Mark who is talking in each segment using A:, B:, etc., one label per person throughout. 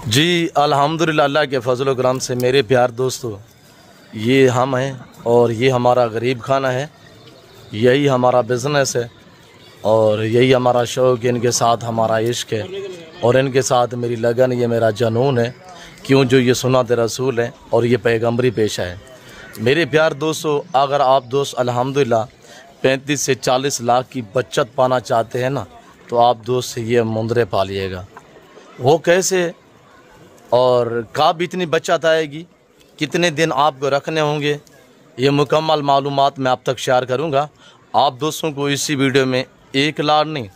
A: जी अल्हम्दुलिल्लाह, अल्लाह के फजल करम से मेरे प्यार दोस्तों, ये हम हैं और ये हमारा गरीब खाना है। यही हमारा बिज़नेस है और यही हमारा शौक़, इनके साथ हमारा इश्क है और इनके साथ मेरी लगन, ये मेरा जुनून है। क्यों, जो ये सुन्नत रसूल है और ये पैगम्बरी पेशा है। मेरे प्यार दोस्तों, अगर आप दोस्त अल्हम्दुलिल्लाह 35 से 40 लाख की बचत पाना चाहते हैं ना, तो आप दोस्त ये मुंदरे पालिएगा। वो कैसे और कब इतनी बचत आएगी, कितने दिन आपको रखने होंगे, ये मुकम्मल मालूमात मैं आप तक शेयर करूंगा। आप दोस्तों को इसी वीडियो में 1 लाट नहीं,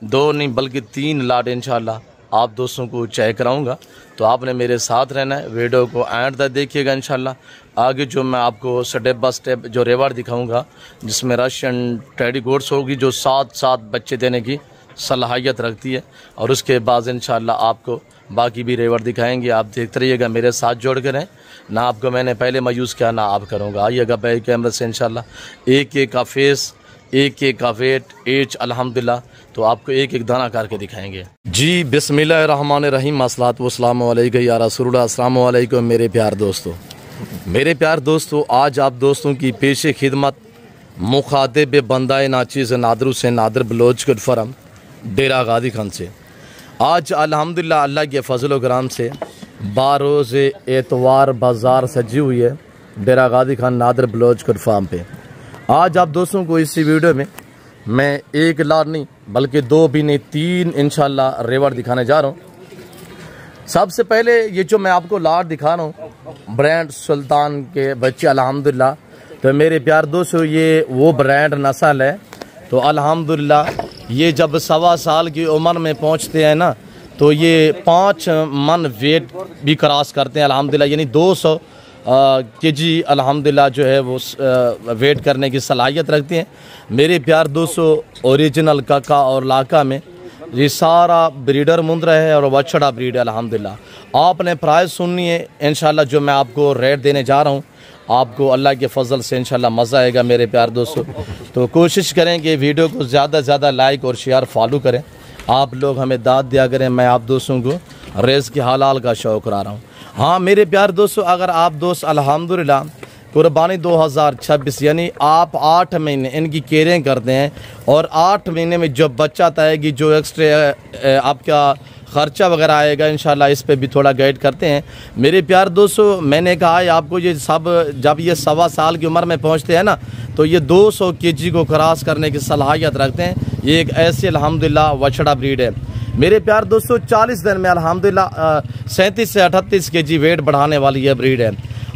A: 2 नहीं, बल्कि 3 लाट इंशाल्लाह आप दोस्तों को चेक कराऊंगा। तो आपने मेरे साथ रहना है, वीडियो को एंड तक देखिएगा। इंशाल्लाह आगे जो मैं आपको स्टेप बाय स्टेप जो रेवाड़ दिखाऊंगा, जिसमें रशियन टेडी गोट्स होगी जो 7 बच्चे देने की सलाहियत रखती है, और उसके बाद इंशाल्लाह आपको बाकी भी रेवाड़ दिखाएंगे। आप देखते रहिएगा, मेरे साथ जोड़ कर रहें। ना आपको मैंने पहले मायूस किया, ना आप करूँगा। आइएगा बैक कैमरे से इंशाल्लाह एक का फेस, एक का वेट, एज अल्हम्दुलिल्लाह, तो आपको एक दाना करके दिखाएंगे। जी बिस्मिल्लाहिर्रहमानिर्रहीम, अस्सलातु वस्सलामु अलैका या रसूलुल्लाह। अस्सलामु अलैकुम मेरे प्यार दोस्तों। मेरे प्यार दोस्तों, आज आप दोस्तों की पेशे खिदमत मुखातिब बंदाए नाचीज़ नादर हुसैन नादर बलोच गुड फरम डेरा गादी खान से आज अल्हम्दुलिल्लाह अल्लाह के फजल कराम से बारोज़ एतवार बाज़ार सजी हुई है डेरा गादी खान नादर बलोच गुड फार्म पे। आज आप दोस्तों को इसी वीडियो में मैं 1 लाट नहीं, बल्कि 2 भी नहीं, 3 इंशाल्लाह रेवाड़ दिखाने जा रहा हूँ। सबसे पहले ये जो मैं आपको लाट दिखा रहा हूँ, ब्रांड सुल्तान के बच्चे अल्हम्दुलिल्लाह। तो मेरे प्यार दोस्तों, ये वो ब्रांड नस्ल है। तो अल्हम्दुलिल्लाह ये जब 1.25 साल की उम्र में पहुँचते हैं ना, तो ये 5 मन वेट भी क्रॉस करते हैं अल्हम्दुलिल्लाह, यानी 200 केजी अल्हम्दुलिल्लाह जो है वो वेट करने की सलाहियत रखते हैं। मेरे प्यार दोस्तों, ओरिजिनल काका और लाका में ये सारा ब्रीडर मुंद्रा है और बछड़ा ब्रीड है अल्हम्दुलिल्लाह। आपने प्राइस सुननी है इंशाल्लाह, जो मैं आपको रेट देने जा रहा हूँ, आपको अल्लाह के फजल से इंशाल्लाह मज़ा आएगा मेरे प्यार दोस्तों। तो कोशिश करें कि वीडियो को ज़्यादा से ज़्यादा लाइक और शेयर फॉलो करें। आप लोग हमें दाद दिया करें, मैं आप दोस्तों को रेज़ के हलाल का शौक़ करा रहा हूँ। हाँ मेरे प्यार दोस्तों, अगर आप दोस्त अल्हम्दुलिल्लाह कुर्बानी 2026 यानी आप 8 महीने इनकी केयरिंग करते हैं और 8 महीने में जो बचत आएगी, जो एक्स्ट्रा आपका ख़र्चा वगैरह आएगा, इंशाल्लाह इस पे भी थोड़ा गाइड करते हैं। मेरे प्यार दोस्तों, मैंने कहा है आपको, ये सब जब ये 1.25 साल की उम्र में पहुंचते हैं ना, तो ये 200 केजी को क्रॉस करने की सलाहियत रखते हैं। ये एक ऐसे अल्हम्दुलिल्लाह बछड़ा ब्रीड है। मेरे प्यार दोस्तों, 40 दिन में अल्हम्दुलिल्लाह 37 से 38 केजी वेट बढ़ाने वाली ये ब्रीड है।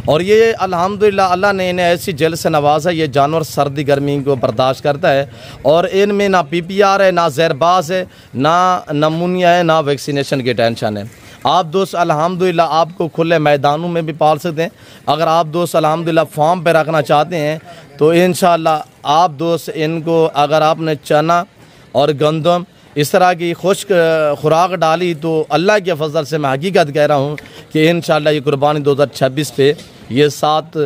A: और ये अल्हम्दुलिल्लाह अल्लाह ने इन्हें ऐसी जेल से नवाजा, ये जानवर सर्दी गर्मी को बर्दाश्त करता है और इनमें ना PPR है, ना जहरबाज है, ना नमूनिया है, ना वैक्सीनेशन की टेंशन है। आप दोस्त अल्हम्दुलिल्लाह आपको खुले मैदानों में भी पाल सकते हैं। अगर आप दोस्त अल्हम्दुलिल्लाह फार्म पे रखना चाहते हैं, तो इंशाल्लाह आप दोस्त इनको, अगर आपने चना और गंदम इस तरह की खुश्क खुराक डाली, तो अल्लाह के फजल से मैं हकीकत कह रहा हूँ कि इंशाल्लाह ये कुर्बानी 2026 पे ये 7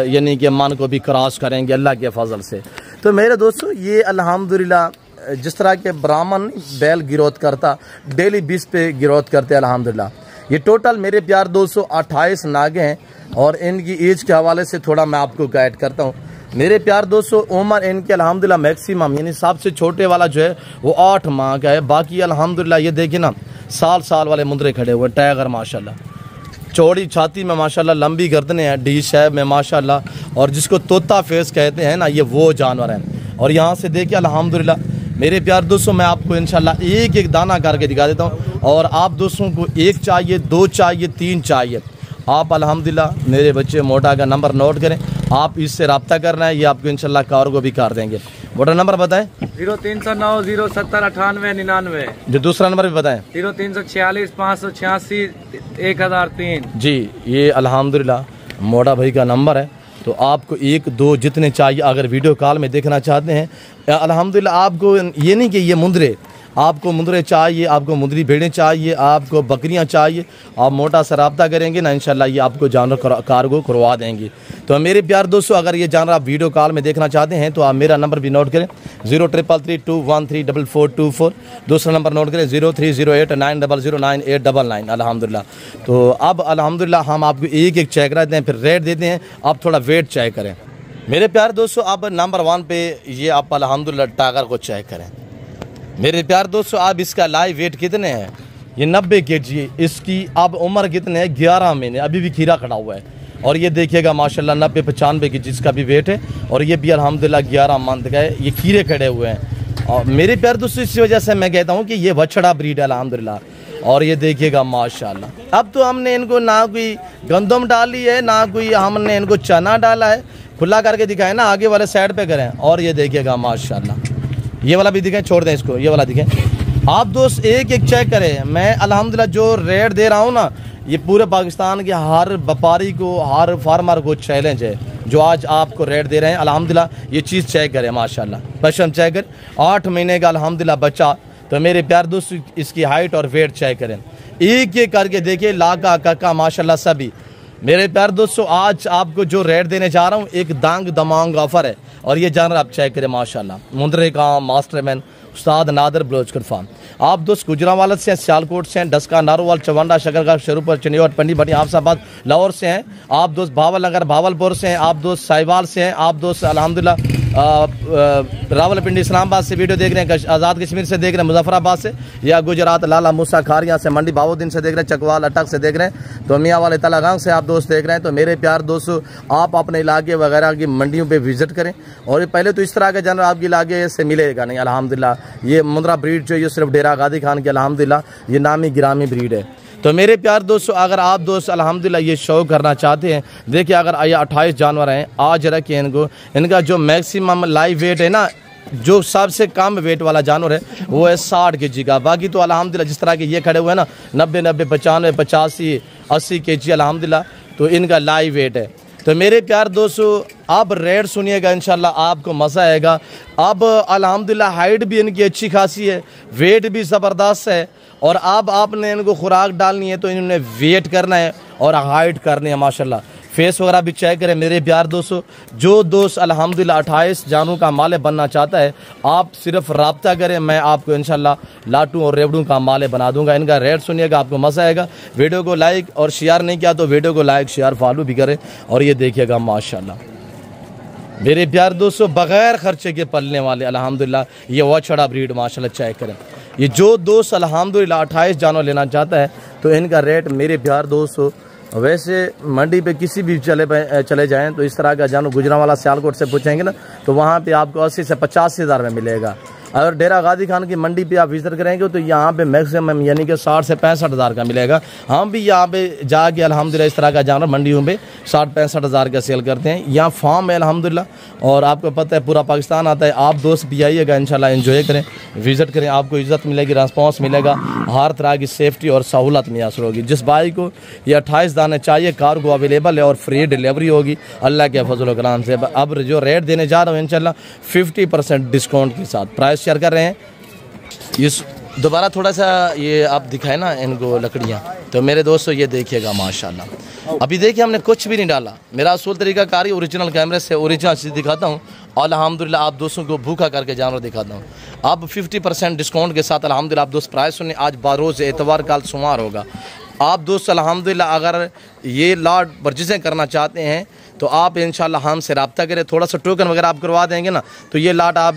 A: यानी कि मन को भी क्रॉस करेंगे अल्लाह के फजल से। तो मेरे दोस्तों, ये अल्हम्दुलिल्लाह जिस तरह के ब्राह्मण बैल गिरोथ करता, डेली 20 पे गिरोथ करते अल्हम्दुलिल्लाह। ये टोटल मेरे प्यार दोस्तों 28 नागे हैं और इनकी एज के हवाले से थोड़ा मैं आपको गाइड करता हूँ। मेरे प्यार दोस्तों, उम्र इनके अल्हम्दुलिल्लाह मैक्सिमम यानी सबसे छोटे वाला जो है वो 8 माह का है। बाकी अल्हम्दुलिल्लाह ये देखिए ना, साल वाले मुंदरे खड़े हुए, टाइगर माशाल्लाह, चौड़ी छाती में माशाल्लाह, लंबी गर्दनें हैं, डी शेप में माशाल्लाह, और जिसको तोता फेस कहते हैं ना, ये वो जानवर हैं। और यहाँ से देखिए अल्हम्दुलिल्लाह मेरे प्यार दोस्तों, मैं आपको इंशाल्लाह एक दाना करके दिखा देता हूँ। और आप दोस्तों को 1 चाहिए, 2 चाहिए, 3 चाहिए, आप अल्हम्दुलिल्लाह मेरे बच्चे मोटा का नंबर नोट करें, आप इससे रब्ता करना है, ये आपको इंशाल्लाह कार्गो भी कर देंगे। मोटा नंबर बताएं।
B: 0309 070 98 99।
A: जो दूसरा नंबर भी बताएं।
B: 0346 586 1003।
A: जी, ये अल्हम्दुलिल्लाह मोटा भाई का नंबर है। तो आपको 1 2 जितने चाहिए, अगर वीडियो कॉल में देखना चाहते हैं अल्हम्दुलिल्लाह, आपको ये नहीं कि ये मुंदरे, आपको मुंदरे चाहिए, आपको मुंदरी भेड़ें चाहिए, आपको बकरियां चाहिए, आप मोटा सा रब्ता करेंगे ना, इंशाल्लाह ये आपको जानवर कार्गो करवा देंगे। तो मेरे प्यार दोस्तों, अगर ये जानवर आप वीडियो कॉल में देखना चाहते हैं तो आप मेरा नंबर भी नोट करें 0333213424। दूसरा नंबर नोट करें 030890098999। अल्हम्दुलिल्लाह। तो अब अल्हम्दुलिल्लाह हम आपको एक एक चेक कराते हैं, फिर रेट देते हैं, आप थोड़ा वेट चेक करें। मेरे प्यार दोस्तों, अब नंबर 1 पे ये आप अल्हम्दुलिल्लाह टागर को चेक करें। मेरे प्यार दोस्तों, आप इसका लाइव वेट कितने हैं? ये 90 kg। इसकी अब उम्र कितने है? 11 महीने। अभी भी खीरा खड़ा हुआ है। और ये देखिएगा माशाल्लाह 90-95 kg इसका भी वेट है। और ये भी अल्हम्दुलिल्लाह 11 मंथ का है। ये खीरे खड़े हुए हैं। और मेरे प्यार दोस्तों, इसी वजह से मैं कहता हूँ कि ये बछड़ा ब्रीड है अल्हम्दुलिल्लाह। और ये देखिएगा माशाल्लाह। अब तो हमने इनको ना कोई गंदम डाली है, ना कोई हमने इनको चना डाला है। खुला करके दिखाएं ना, आगे वाले साइड पे करें। और ये देखिएगा माशाल्लाह। ये वाला भी दिखाएं, छोड़ दें इसको, ये वाला दिखाएं। आप दोस्त एक एक चेक करें। मैं अल्हम्दुलिल्लाह जो रेट दे रहा हूँ ना, ये पूरे पाकिस्तान के हर व्यापारी को, हर फार्मर को चैलेंज है। जो आज आपको रेट दे रहे हैं अल्हम्दुलिल्लाह, ये चीज़ चेक करें माशाल्लाह। पशम चेक करें, 8 महीने का अल्हम्दुलिल्लाह बच्चा। तो मेरे प्यार दोस्त, इसकी हाइट और वेट चेक करें, एक एक करके देखिए, लाका काका माशाल्लाह सभी। मेरे प्यार दोस्तों, आज आपको जो रेट देने जा रहा हूँ, एक दांग दमांग ऑफर है। और ये जानवर आप चेक करें माशाल्लाह। मुंदरे का मास्टरमैन उस्ताद नादर बलोचकर फार्म। आप दोस्त गुजरावाला से हैं, सियालकोट से हैं, डस्का, नारोवाल, चवंडा, शकरगढ़, शेरूपुर, चनियोट, पंडी भट्टी, हाफसाबाद, लाहौर से हैं। आप दोस्त भावल नगर भावलपुर से हैं। आप दोस्त साहिवाल से हैं। आप दोस्त अल्हम्दुलिल्लाह रावलपिंडी इस्लामाबाद से वीडियो देख रहे हैं, आज़ाद कश्मीर से देख रहे हैं, मुजफ्फराबाद से, या गुजरात लाला मूसा खारिया से, मंडी बाबूद्दीन से देख रहे हैं, चकवाल अटक से देख रहे हैं, तो मियाँ वाले तलागांग से आप दोस्त देख रहे हैं। तो मेरे प्यार दोस्तों, आप अपने इलाके वगैरह की मंडियों पे विजिट करें। और ये पहले तो इस तरह के जानवर आपके इलाके से मिलेगा नहीं अल्हम्दुलिल्लाह। ये मुंद्रा ब्रीड जो ये सिर्फ डेरा गादी खान की अल्हम्दुलिल्लाह ये नामी गिरामी ब्रीड है। तो मेरे प्यार दोस्तों, अगर आप दोस्त अल्हम्दुलिल्लाह ये शो करना चाहते हैं, देखिए अगर ये 28 जानवर हैं, आज रखिए इनको। इनका जो मैक्सिमम लाइव वेट है ना, जो सबसे कम वेट वाला जानवर है वो है 60 kg का। बाकी तो अल्हम्दुलिल्लाह जिस तरह के ये खड़े हुए हैं ना, 90, 95, 85, 80 kg अल्हम्दुलिल्लाह, तो इनका लाइव वेट है। तो मेरे प्यार दोस्तों, अब रेट सुनिएगा, इंशाल्लाह आपको मज़ा आएगा। अब अल्हम्दुलिल्लाह हाइट भी इनकी अच्छी खासी है, वेट भी ज़बरदस्त है। और अब आपने इनको खुराक डालनी है तो इन्होंने वेट करना है और हाइट करनी है माशाल्लाह। फेस वगैरह भी चेक करें। मेरे प्यार दोस्तों, जो दोस्त अल्हम्दुलिल्लाह 28 जानों का माले बनना चाहता है, आप सिर्फ रब्ता करें, मैं आपको इंशाल्लाह लाटू और रेवड़ू का माले बना दूंगा। इनका रेट सुनिएगा, आपको मज़ा आएगा। वीडियो को लाइक और शेयर नहीं किया तो वीडियो को लाइक शेयर फॉलो भी करें। और ये देखिएगा माशाल्लाह मेरे प्यार दोस्तों, बग़ैर खर्चे के पलने वाले अल्हम्दुलिल्लाह ये वछड़ा ब्रीड माशाल्लाह चेक करें। ये जो दोस्त अल्हम्दुलिल्लाह 28 जानवर लेना चाहता है तो इनका रेट मेरे प्यार दोस्तों, वैसे मंडी पे किसी भी चले जाएं तो इस तरह का जानवर गुजरावाला सियालकोट से पूछेंगे ना, तो वहाँ पे आपको 80 से 85 हज़ार में मिलेगा। अगर डेरा गादी खान की मंडी पे आप विजिट करेंगे तो यहाँ पे मैक्सिमम यानी कि 60 से 65 हज़ार का मिलेगा। हम भी यहाँ पे जाके अल्हम्दुलिल्लाह इस तरह का जानवर मंडियों पे 60-65 हज़ार का सेल करते हैं। यहाँ फार्म है अल्हम्दुलिल्लाह, और आपको पता है पूरा पाकिस्तान आता है। आप दोस्त भी आइएगा, इंशाल्लाह एंजॉय करें, विजिट करें, आपको इज़्ज़त मिलेगी, रिस्पॉन्स मिलेगा, हर तरह की सेफ्टी और सहूलत मैसर होगी। जिस भाई को ये 28 दाने चाहिए, कार्गो अवेलेबल है और फ्री डिलीवरी होगी अल्लाह के फजल कराम से। अब जो रेट देने जा रहा हूँ इंशाल्लाह 50% डिस्काउंट के साथ प्राइस शेयर कर रहे हैं। ये दोबारा थोड़ा सा ये आप दिखाए ना इनको लकड़ियाँ, तो मेरे दोस्तों ये देखिएगा माशाल्लाह। अभी देखिए हमने कुछ भी नहीं डाला। मेरा असूल तरीका कारी ओरिजिनल कैमरे से ओरिजिनल चीज़ दिखाता हूँ और अल्हम्दुलिल्लाह आप दोस्तों को भूखा करके जानवर दिखाता हूँ। अब 50% डिस्काउंट के साथ अल्हम्दुलिल्लाह आप दोस्त प्राइस सुनिए। आज बारोज़ एतवार, कल सोमवार होगा। आप दोस्त अल्हम्दुलिल्लाह अगर ये लॉट परचेज़िंग करना चाहते हैं तो आप इंशाल्लाह हमसे रब्ता करें, थोड़ा सा टोकन वगैरह आप करवा देंगे ना, तो ये लाट आप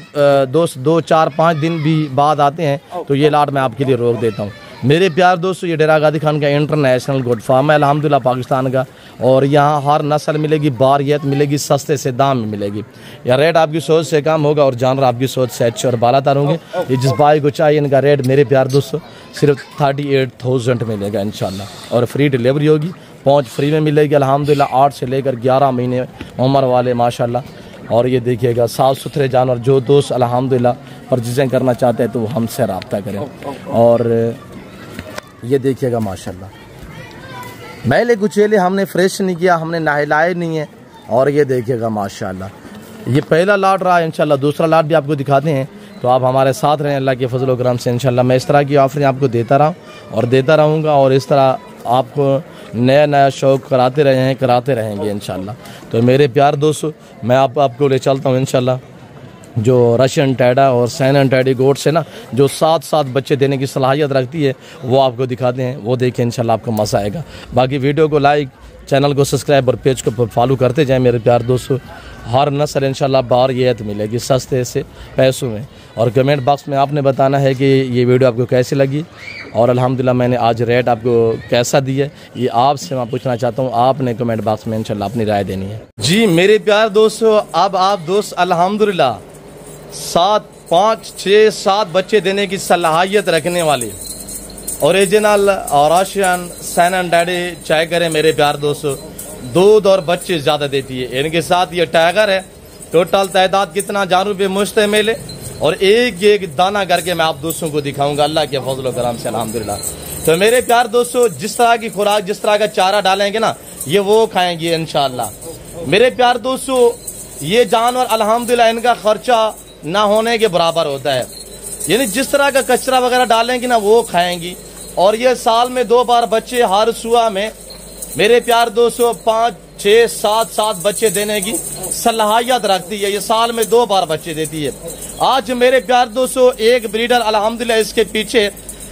A: दोस्त 2, 4, 5 दिन भी बाद आते हैं तो ये लाट मैं आपके लिए रोक देता हूँ। मेरे प्यार दोस्तों, ये डेरा गादी खान का इंटरनेशनल गोट फार्म है अल्हम्दुलिल्लाह पाकिस्तान का, और यहाँ हर नस्ल मिलेगी, बारियत मिलेगी, सस्ते से दाम में मिलेगी। या रेट आपकी सोच से कम होगा और जानवर आपकी सोच से अच्छे और बालातर होंगे। ये जिस भाई को चाहिए इनका रेट मेरे प्यार दोस्तों सिर्फ 38,000 मिलेगा इंशाल्लाह, और फ्री डिलीवरी होगी, पहुँच फ्री में मिलेगी अल्हम्दुलिल्लाह। 8 से लेकर 11 महीने उम्र वाले माशाल्लाह। और ये देखिएगा साफ़ सुथरे जानवर। जो दोस्त अल्हम्दुलिल्लाह परचेजिंग करना चाहते हैं तो हमसे रब्ता करें। और ये देखिएगा माशाल्लाह, मैले कुचेले हमने फ्रेश नहीं किया, हमने नहलाए नहीं है। और ये देखिएगा माशाल्लाह, ये पहला लाट रहा इंशाल्लाह, दूसरा लाट भी आपको दिखाते हैं। तो आप हमारे साथ रहें अल्लाह के फजल व करम से। इंशाल्लाह मैं इस तरह की ऑफरें आपको देता रहा और देता रहूँगा, और इस तरह आपको नया नया शौक़ कराते रहेंगे इंशाल्लाह। तो मेरे प्यार दोस्तों, मैं आपको ले चलता हूँ इंशाल्लाह जो रशियन टैडा और सैनन टैडी गोट से ना जो 7 बच्चे देने की सलाहियत रखती है, वो आपको दिखाते हैं, वो देखें इंशाल्लाह आपको मज़ा आएगा। बाकी वीडियो को लाइक, चैनल को सब्सक्राइब और पेज को फॉलो करते जाएं मेरे प्यार दोस्तों। हर नस्ल इंशाल्लाह बार ये मिलेगी सस्ते से पैसों में। और कमेंट बॉक्स में आपने बताना है कि ये वीडियो आपको कैसी लगी, और अल्हम्दुलिल्लाह मैंने आज रेट आपको कैसा दिया है ये आपसे मैं पूछना चाहता हूँ। आपने कमेंट बॉक्स में इंशाल्लाह अपनी राय देनी है। जी मेरे प्यार दोस्तों, अब आप दोस्त अल्हम्दुलिल्लाह 5, 6, 7 बच्चे देने की सलाहियत रखने वाली ओरिजिनल और रशियन सैनन डैडी चाय करें मेरे प्यार दोस्तों, दूध और बच्चे ज़्यादा देती है। इनके साथ ये टाइगर है। टोटल तादाद कितना जानू पे मुश्तमिल है, और एक एक दाना करके मैं आप दोस्तों को दिखाऊंगा अल्लाह के फजल व करम से अल्हम्दुलिल्लाह। तो मेरे प्यार दोस्तों, जिस तरह की खुराक, जिस तरह का चारा डालेंगे ना, ये वो खाएंगे इंशाल्लाह। मेरे प्यार दोस्तों, ये जानवर अल्हम्दुलिल्लाह इनका खर्चा ना होने के बराबर होता है। यानी जिस तरह का कचरा वगैरह डालेंगे ना वो खाएंगी। और ये साल में 2 बार बच्चे हर सुबह में मेरे प्यार दोस्तों 5, 6, 7 बच्चे देने की सलाहियत रखती है। ये साल में 2 बार बच्चे देती है। आज मेरे प्यार दोस्तों एक ब्रीडर अल्हम्दुलिल्लाह इसके पीछे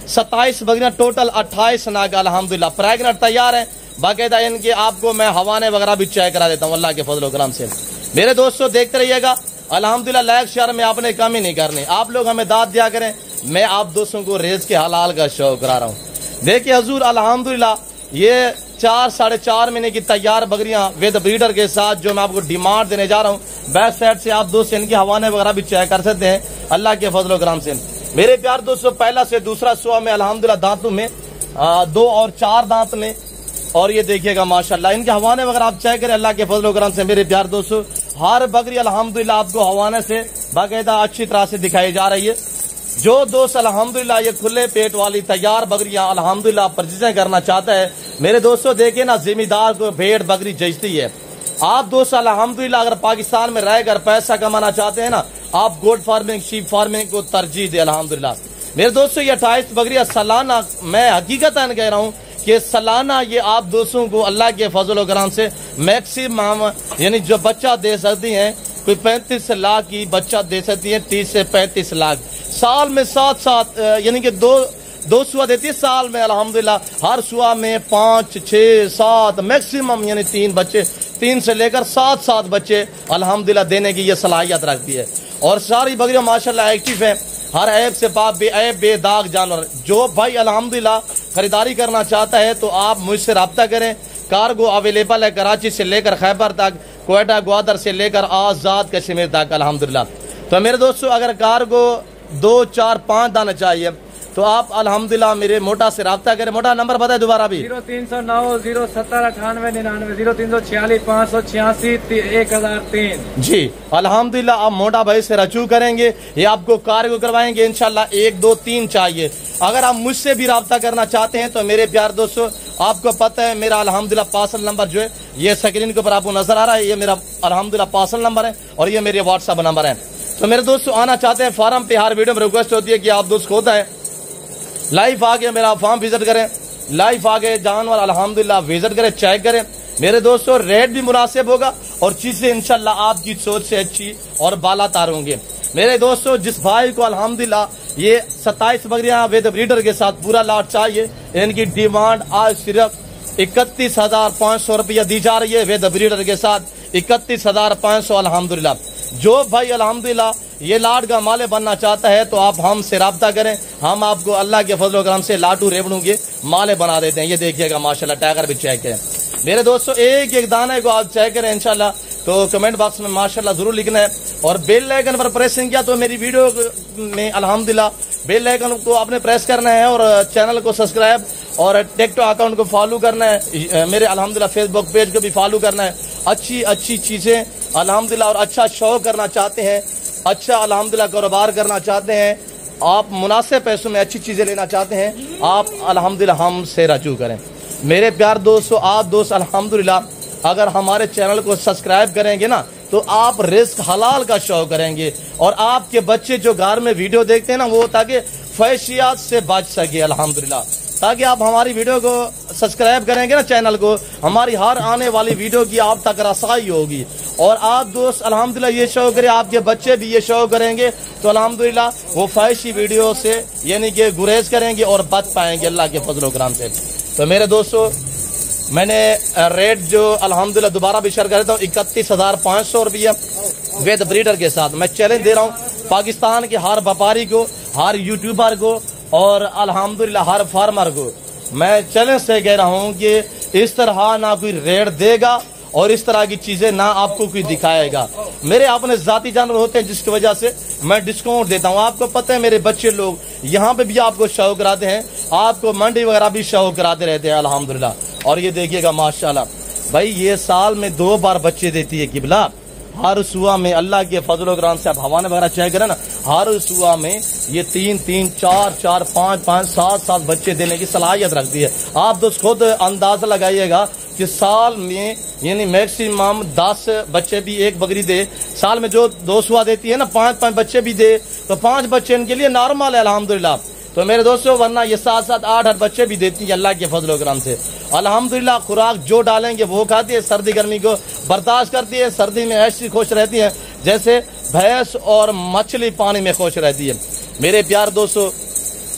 A: 27 बकरियां, टोटल 28 नाग अल्हम्दुलिल्लाह प्रेग्नेंट तैयार है। बाकायदा इनके आपको मैं हवाने वगैरह भी चेक करा देता हूँ अल्लाह के फजल व करम से। मेरे दोस्तों देखते रहिएगा अल्हम्दुलिल्लाह। लाइक शेयर में आपने कम ही नहीं करनी, आप लोग हमें दाद दिया करें। मैं आप दोस्तों को रेज के हलाल का शौक करा रहा हूँ। देखिए हजूर अल्हम्दुलिल्लाह ये 4, 4.5 महीने की तैयार बकरियां विद ब्रीडर के साथ जो मैं आपको डिमांड देने जा रहा हूँ। बैक साइड से आप दोस्त इनके हवाने वगैरह भी चेक कर सकते हैं अल्लाह के फजल व करम से। मेरे प्यार दोस्तों पहला से दूसरा सुआ में अल्हम्दुलिल्लाह दांतों में 2 और 4 दांत में, और ये देखिएगा माशाल्लाह इनके हवाने वगैरह आप चेक करें अल्लाह के फजल व करम से। मेरे प्यार दोस्तों हर बकरी अल्हम्दुलिल्लाह आपको हवाने से बाकायदा अच्छी तरह से दिखाई जा रही है। जो दोस्त अल्हम्दुलिल्लाह ये खुले पेट वाली तैयार बकरियां अल्हम्दुलिल्लाह परचेज करना चाहता है, मेरे दोस्तों देखिए ना जिम्मेदार को भेड़ बकरी जचती है। आप दोस्त अल्हम्दुलिल्लाह अगर पाकिस्तान में रहकर पैसा कमाना चाहते हैं ना, आप गोट फार्मिंग, शीप फार्मिंग को तरजीह दे अल्हम्दुलिल्लाह। मेरे दोस्तों ये 28 बकरियां सालाना, मैं हकीकतन कह रहा हूँ कि सालाना ये आप दोस्तों को अल्लाह के फजल व करम से मैक्सिमम यानी जो बच्चा दे सकती हैं, कोई 35 लाख की बच्चा दे सकती है, 30 से 35 लाख। साल में 7 यानी कि दो सुआ देती है साल में अल्हम्दुलिल्लाह। हर सुआ में 5, 6, 7 मैक्सिमम यानी 3 बच्चे, 3 से लेकर 7 बच्चे अल्हम्दुलिल्लाह देने की ये सलाहियत रखती है। और सारी बकरियां माशाल्लाह एक्टिव है, हर ऐप से पाक, बेऐब बेदाग जानवर। जो भाई अल्हम्दुलिल्लाह खरीदारी करना चाहता है तो आप मुझसे रब्ता करें। कार्गो अवेलेबल है कराची से लेकर खैबर तक, क्वेटा ग्वादर से लेकर आजाद कश्मीर तक अल्हम्दुलिल्लाह। तो मेरे दोस्तों अगर कार्गो 2, 4, 5 दाना चाहिए तो आप अल्हम्दुलिल्लाह मेरे मोटा से रब्ता करें। मोटा नंबर बताए दोबारा भी
B: 0309 070 98 99 0346 586 1003।
A: जी अल्हम्दुलिल्लाह आप मोटा भाई से रजू करेंगे, ये आपको कार्गो करवाएंगे इंशाल्लाह। 1, 2, 3 चाहिए। अगर आप मुझसे भी रब्ता करना चाहते हैं तो मेरे प्यार दोस्तों आपको पता है मेरा अल्हम्दुलिल्लाह पार्सल नंबर जो है ये स्क्रीन के ऊपर आपको नजर आ रहा है, ये मेरा अल्हम्दुलिल्लाह पार्सल नंबर है और ये मेरे व्हाट्सएप नंबर है। तो मेरे दोस्तों आना चाहते हैं फार्म पे, हर वीडियो में रिक्वेस्ट होती है कि आप दोस्त होता है लाइव आके मेरा फार्म विजिट करें, लाइव आके जानवर अल्हम्दुलिल्लाह विजिट करें, चेक करें। मेरे दोस्तों रेट भी मुनासिब होगा और चीजें इंशाल्लाह आपकी सोच से अच्छी और बालातार होंगे। मेरे दोस्तों जिस भाई को अल्हम्दुलिल्लाह ये 27 बकरियां विद ब्रीडर के साथ पूरा लाट चाहिए, इनकी डिमांड आज सिर्फ 31,500 रुपया दी जा रही है विद ब्रीडर के साथ, 31,500 अल्हम्दुलिल्लाह। जो भाई अल्हम्दुलिल्लाह ये लाट का माले बनना चाहता है तो आप हमसे रब्ता करें, हम आपको अल्लाह के फजल व करम से लाटू रेबड़ू के माले बना देते हैं। ये देखिएगा माशाल्लाह टाइगर भी चेक है। मेरे दोस्तों एक एक दाने को आप चेक करें इंशाल्लाह। तो कमेंट बॉक्स में माशाल्लाह जरूर लिखना है और बेल आइकन पर प्रेसिंग किया तो मेरी वीडियो में अल्हम्दुलिल्लाह बेल आइकन को आपने प्रेस करना है और चैनल को सब्सक्राइब और टिकटॉक अकाउंट को फॉलो करना है, मेरे अल्हम्दुलिल्लाह फेसबुक पेज को भी फॉलो करना है। अच्छी चीजें अल्हम्दुलिल्लाह और अच्छा शौक करना चाहते हैं, अच्छा अल्हम्दुलिल्लाह कारोबार करना चाहते हैं, आप मुनासिब पैसों में अच्छी चीजें लेना चाहते हैं, आप अल्हम्दुलिल्लाह हमसे रजू करें। मेरे प्यार दोस्तों आप दोस्त अल्हम्दुलिल्लाह अगर हमारे चैनल को सब्सक्राइब करेंगे ना तो आप रिस्क हलाल का शौक करेंगे और आपके बच्चे जो घर में वीडियो देखते हैं ना, वो ताकि फैशियात से बच सके अल्हम्दुलिल्लाह। ताकि आप हमारी वीडियो को सब्सक्राइब करेंगे ना चैनल को, हमारी हर आने वाली वीडियो की आप तक रसाई होगी। और आप दोस्त अल्हम्दुलिल्लाह ये शौक करें, आपके बच्चे भी ये शौक करेंगे तो अल्हम्दुलिल्लाह वो फैशी वीडियो से यानी कि गुरेज करेंगे और बच पाएंगे अल्लाह के फजल करम से। तो मेरे दोस्तों, मैंने रेट जो अल्हम्दुलिल्लाह दोबारा भी शेयर कर देता हूँ, 31,500 रुपया विद ब्रीडर के साथ। मैं चैलेंज दे रहा हूँ पाकिस्तान के हर व्यापारी को, हर यूट्यूबर को और अल्हम्दुलिल्लाह हर फार्मर को मैं चैलेंज से कह रहा हूँ कि इस तरह ना कोई रेट देगा और इस तरह की चीजें ना आपको कोई दिखाएगा। मेरे अपने जाती जानवर होते हैं जिसकी वजह से मैं डिस्काउंट देता हूँ। आपको पता है मेरे बच्चे लोग यहाँ पे भी आपको शो कराते हैं, आपको मंडी वगैरह भी शो कराते रहते हैं अल्हम्दुलिल्लाह। और ये देखिएगा माशाल्लाह भाई, ये साल में 2 बार बच्चे देती है किबला। हर सुआ में अल्लाह के फजल करम से आप हवाने वगैरह चेक करें ना, हर सुआ में ये 3-3, 4-4, 5-5, 7-7 बच्चे देने की सलाहियत रखती है। आप दोस्त खुद अंदाजा लगाइएगा कि साल में यानी मैक्सिमम 10 बच्चे भी एक बकरी दे, साल में जो 2 सुआ देती है ना, 5-5 बच्चे भी दे तो 5 बच्चे इनके लिए नॉर्मल है अल्हम्दुलिल्लाह। तो मेरे दोस्तों, वरना ये 7-7, 8-8 बच्चे भी देती है अल्लाह के फजल करम से अल्हम्दुलिल्लाह। खुराक जो डालेंगे वो खाती है, सर्दी गर्मी को बर्दाश्त करती है, सर्दी में ऐसी खुश रहती है जैसे भैंस और मछली पानी में खुश रहती है। मेरे प्यार दोस्तों,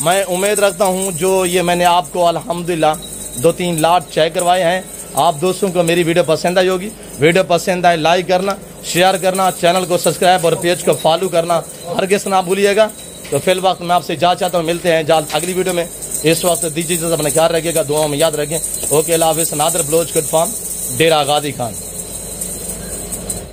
A: मैं उम्मीद रखता हूँ जो ये मैंने आपको अल्हम्दुलिल्लाह 2-3 लाट चेक करवाए हैं, आप दोस्तों को मेरी वीडियो पसंद आई होगी। वीडियो पसंद आए लाइक करना, शेयर करना, चैनल को सब्सक्राइब और पेज को फॉलो करना हरगिज़ ना भूलिएगा। तो फिल वक्त मैं आपसे जा चाहता हूँ, मिलते हैं जल्द अगली वीडियो में। इस वक्त दीजिए अपना ख्याल रखिएगा, दुआओं में याद रखें। ओके, अल्लाह हाफिज़। Nadir Baloch good farm, Dera Ghazi Khan.